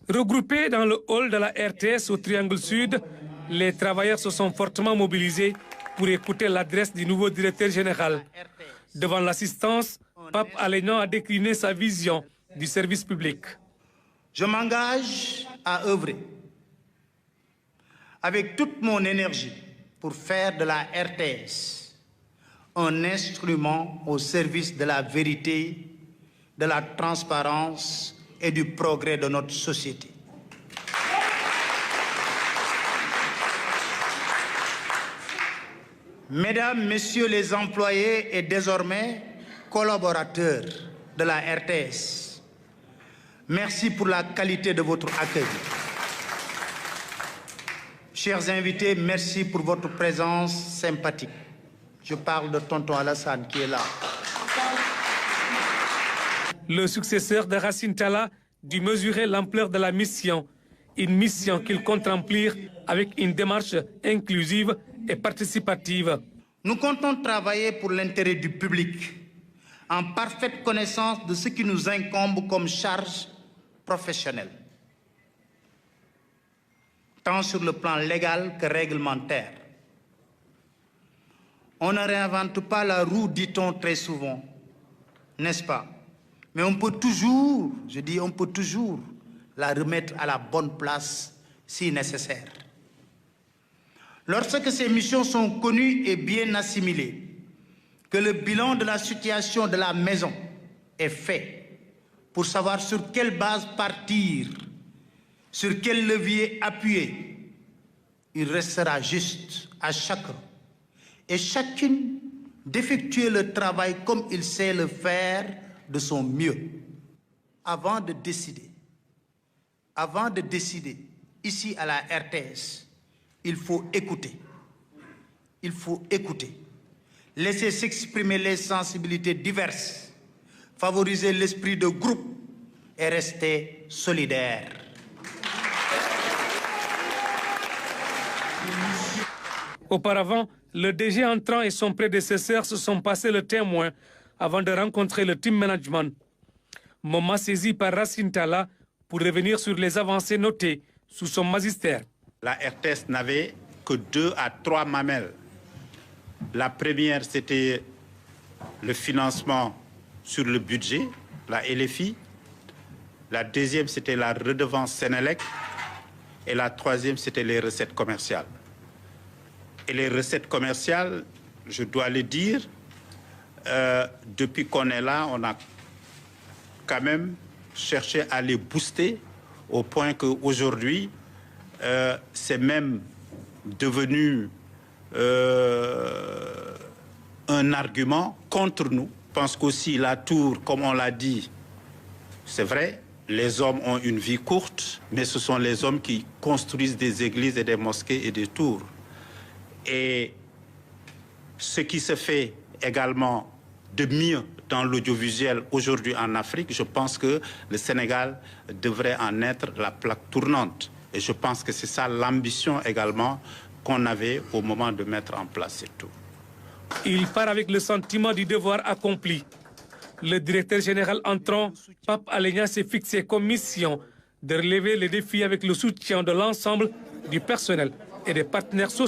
Regroupés dans le hall de la RTS au Triangle Sud, les travailleurs se sont fortement mobilisés pour écouter l'adresse du nouveau directeur général. Devant l'assistance, Pape Alé Niang a décliné sa vision du service public. Je m'engage à œuvrer avec toute mon énergie pour faire de la RTS un instrument au service de la vérité, de la transparence et du progrès de notre société. Mesdames, Messieurs les employés et désormais collaborateurs de la RTS, merci pour la qualité de votre accueil. Chers invités, merci pour votre présence sympathique. Je parle de tonton Alassane qui est là. Le successeur de Racine Talla dut mesurer l'ampleur de la mission, une mission qu'il compte remplir avec une démarche inclusive et participative. Nous comptons travailler pour l'intérêt du public, en parfaite connaissance de ce qui nous incombe comme charge professionnelle, tant sur le plan légal que réglementaire. On ne réinvente pas la roue, dit-on très souvent, n'est-ce pas? Mais on peut toujours, je dis on peut toujours, la remettre à la bonne place si nécessaire. Lorsque ces missions sont connues et bien assimilées, que le bilan de la situation de la maison est fait pour savoir sur quelle base partir, sur quel levier appuyer, il restera juste à chacun et chacune d'effectuer le travail comme il sait le faire de son mieux. Avant de décider ici à la RTS, il faut écouter. Il faut écouter. Laisser s'exprimer les sensibilités diverses, favoriser l'esprit de groupe et rester solidaire. Auparavant, le DG entrant et son prédécesseur se sont passés le témoin avant de rencontrer le team management. Moment saisi par Racine Talla pour revenir sur les avancées notées sous son magistère. La RTS n'avait que 2 à 3 mamelles. La première, c'était le financement sur le budget, la LFI. La deuxième, c'était la redevance Sénélec. Et la troisième, c'était les recettes commerciales. Et les recettes commerciales, je dois le dire, depuis qu'on est là, on a quand même cherché à les booster au point qu'aujourd'hui, c'est même devenu un argument contre nous. Je pense qu'aussi la tour, comme on l'a dit, c'est vrai, les hommes ont une vie courte, mais ce sont les hommes qui construisent des églises et des mosquées et des tours. Et ce qui se fait également de mieux dans l'audiovisuel aujourd'hui en Afrique, je pense que le Sénégal devrait en être la plaque tournante. Et je pense que c'est ça l'ambition également qu'on avait au moment de mettre en place cette tour. Il part avec le sentiment du devoir accompli. Le directeur général entrant, Pape Alé Niang, s'est fixé comme mission de relever les défis avec le soutien de l'ensemble du personnel et des partenaires sociaux.